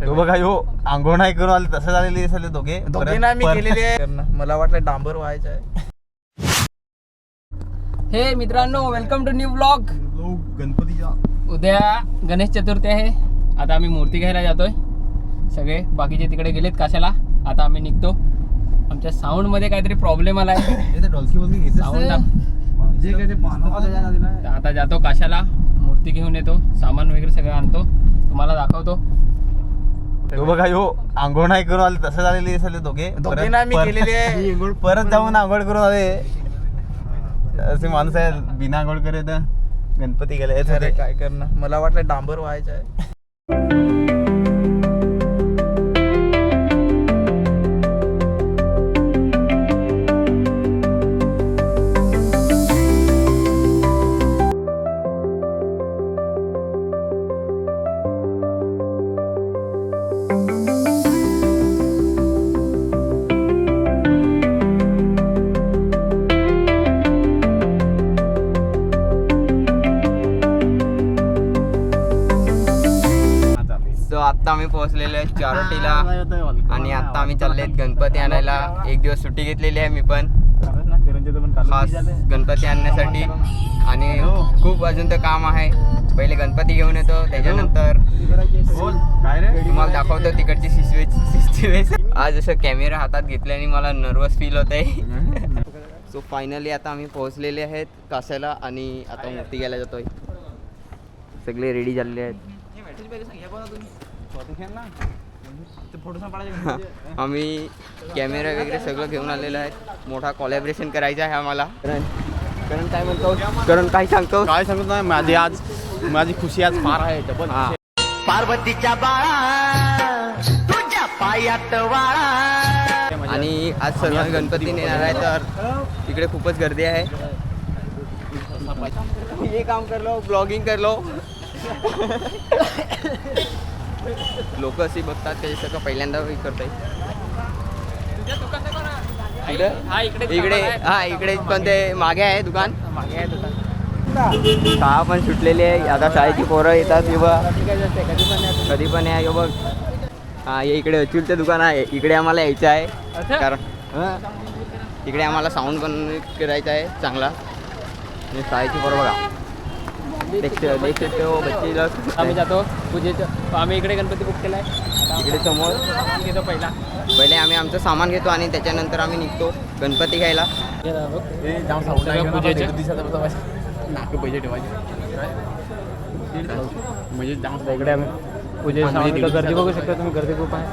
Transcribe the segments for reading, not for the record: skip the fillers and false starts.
तो बघा यो आंघोळ नाही करून आले तसं झालेले दिसले दोघे ना मी केलेली आहे. मला वाटलं डांबर व्हायचं आहे. हे मित्रांनो, वेलकम टू न्यू ब्लॉग. गणपतीच्या उद्या गणेश चतुर्थी आहे. आता आम्ही मूर्ती घ्यायला जातोय. सगळे बाकीचे तिकडे गेलेत काशाला. आता आम्ही निघतो. आमच्या साऊंड मध्ये काहीतरी प्रॉब्लेम आलाय. साऊंड आता जातो काशाला, मूर्ती घेऊन येतो, सामान वगैरे सगळं आणतो, तुम्हाला दाखवतो. तो बघा यो आंघोळ नाही करून आले तसं झालेले दिसले दोघे ना मी केलेली आहे. परत जाऊन आंघोळ करून आले. असे माणूस आहे बिना आंघोळ करे तर गणपती गेले. अरे काय करणार, मला वाटलं डांबर व्हायचं आहे. आता आम्ही पोहोचलेलो आहे चारोटीला आणि आता आम्ही चालले गणपती आणायला. एक दिवस सुट्टी घेतलेली आहे मी पण खास गणपती आणण्यासाठी. आणि खूप अजून तर काम आहे. पहिले गणपती घेऊन येतो, त्याच्यानंतर तुम्हाला दाखवतो तिकडची सिस्टीम. आज असं कॅमेरा हातात घेतल्याने मला नर्वस फील होत आहे. सो फायनली आता आम्ही पोहोचलेले आहेत कासाला आणि आता मूर्ती घ्यायला जातोय. सगळे रेडी झालेले आहेत. आम्ही कॅमेरा वगैरे सगळं घेऊन आलेलं आहे. मोठा कोलॅबरेशन करायचा आहे आम्हाला. करण काय म्हणतो, करण काय सांगतो? काय सांगत नाही, माझी खुशी आज फार आहे. पार्वतीच्या बाळा तुझ्या पायात वाळा. आणि आज सर्व गणपती येणार आहे तर तिकडे खूपच गर्दी आहे. हे काम कर लो, ब्लॉगिंग कर लो. लोक अशी बघतात ते सगळं पहिल्यांदा करताय. इकडे पण ते मागे आहे दुकान. शाळा पण सुटलेली आहे. आता शाळेची पोरं येतात किंवा कधी पण आहे बघ. हा, इकडे अचूलचं दुकान आहे. इकडे आम्हाला यायचं आहे कारण इकडे आम्हाला साऊंड पण करायचा आहे चांगला. शाळेची पोरं बघा. आम्ही जातो पूजेचं. आम्ही इकडे गणपती बुक केला आहे. इकडे समोर घेतो पहिले आम्ही आमचं सामान घेतो आणि त्याच्यानंतर आम्ही निघतो गणपती घ्यायला. पूजेचे पैसे ठेवायचे म्हणजे इकडे आम्ही पूजेचं सामान घेतो. गर्दी बघू शकता तुम्ही, गर्दी खूप आहे.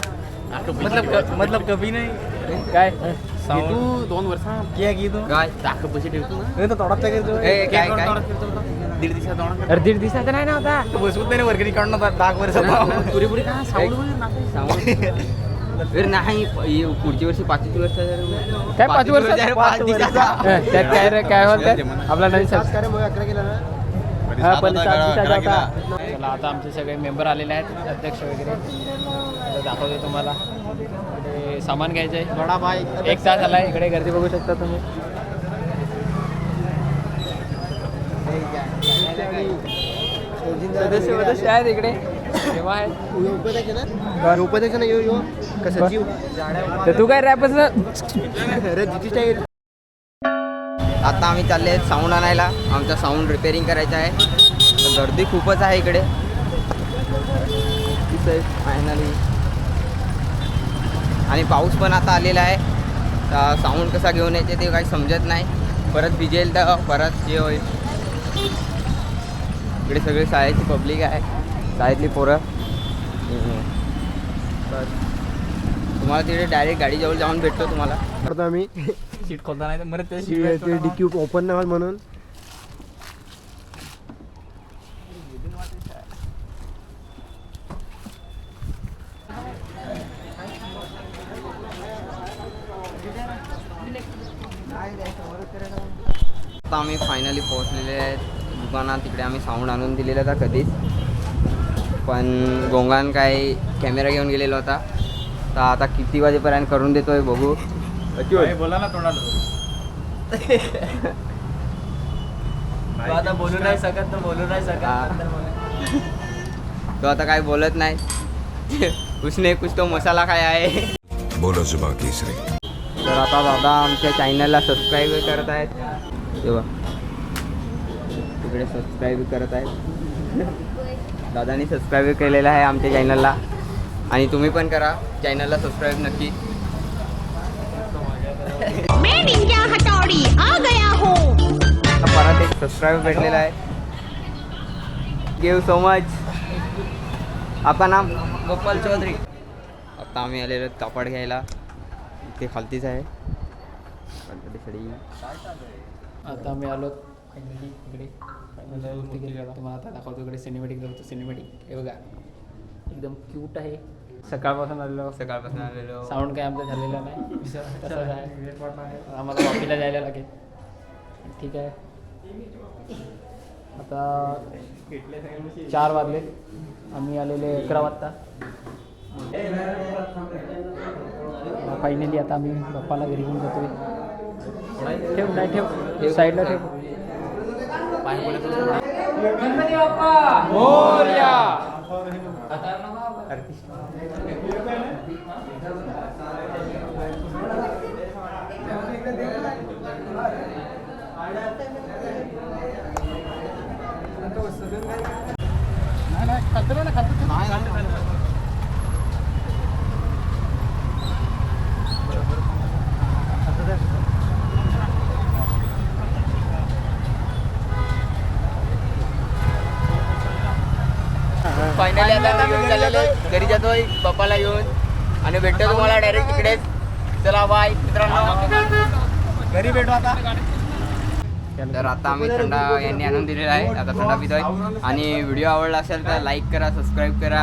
मतलब कभी नाही काय तू 2 वर्ष काय पैसे ठेवतो दीड दिवसात अरे दीड दिवसाचा नाही ना होता. बसवत नाही वर्गणी काढून 10 वर्ष पुरेपुरी काय नाही. पुढच्या वर्षी 5 वर्ष काय 5 वर्ष त्यात काय रे काय होत आपला नवीन संस्कार. चला आता आमचे सगळे मेंबर आलेले आहेत, अध्यक्ष वगैरे. दाखवतो तुम्हाला. सामान घ्यायचं आहे. बडा भाई 1 तास झाला आहे. इकडे गर्दी बघू शकता तुम्ही. सदस्य आहेत इकडे. तेव्हा आहेत उपाध्यक्ष ना यो सचिव. तर तू काय रॅपच. आता आम्ही चालले आहेत साऊंड आणायला. आमचा साऊंड रिपेअरिंग करायचा आहे. गर्दी खूपच आहे इकडे फायनली. आणि पाऊस पण आता आलेला आहे. तर साऊंड कसा घेऊन यायचे ते काही समजत नाही. परत भिजेल तर परत हे होईल. इकडे सगळे शाळेची पब्लिक आहे, शाळेतली पोरं. तर तुम्हाला तिकडे डायरेक्ट गाडीजवळ जाऊन भेटतो तुम्हाला. करतो आम्ही सीट खोलता नाही तर ते डिक्यू ओपन नाही होत म्हणून. आता आम्ही फायनली पोहोचलेले आहेत दुकानात. तिकडे आम्ही साऊंड आणून दिलेला होता कधीच, पण गोंगान काय कॅमेरा घेऊन गेलेला होता. तर आता किती वाजेपर्यंत करून देतोय बघू. बोला ना तोंडाला. आता बोलू नाही शकत तर बोलू नाही शकत. तो आता काय बोलत नाही. उसने कुछ तो मसाला खाया आहे. बोलो जुबा केसरी. तर आता दादा आमच्या चॅनलला सबस्क्राईब करत आहेत. तेव्हा तिकडे सबस्क्राईब करत आहेत. दादानी सबस्क्राईब केलेलं आहे आमच्या चॅनलला आणि तुम्ही पण करा चॅनलला सबस्क्राईब नक्की. मैं निंजा हथौड़ी आ गया हूँ. परत एक सबस्क्राईब भेटलेला आहे. Give so much. आपका नाम? गोपाल चौधरी. आता आम्ही आलेलो कापड घ्यायला. ते खालतीच आहे. आता आम्ही आलो फायनली इकडे. तुम्हाला आता दाखवतो इकडे सिनेमॅटिक दाखवतो. सिनेमॅटिक हे बघा एकदम क्यूट आहे. सकाळपासून आलेलो. सकाळपासून आलेलो. साऊंड काय आमचं झालेलं नाही. तसंच आहे. आम्हाला ऑफिसला जायला लागेल. ठीक आहे. आता 4 वाजले. आम्ही आलेले 11 वाजता. फायनली आता आम्ही बाप्पाला घरी घेऊन जातोय. ठेव नाही ठेव साईडला ठेव. गणपती बाप्पा मोरया. फायनली आता आम्ही घेऊन चाललेलो आहे. घरी जातोय पप्पाला घेऊन आणि भेटतो तुम्हाला डायरेक्ट तिकडेच. चला बाय मित्रांनो. घरी भेटू आता. तर आता आम्ही थंडा यांनी आणून दिलेला आहे. आता थंडा पितोय आणि व्हिडिओ आवडला असेल तर लाईक करा, सबस्क्राईब करा.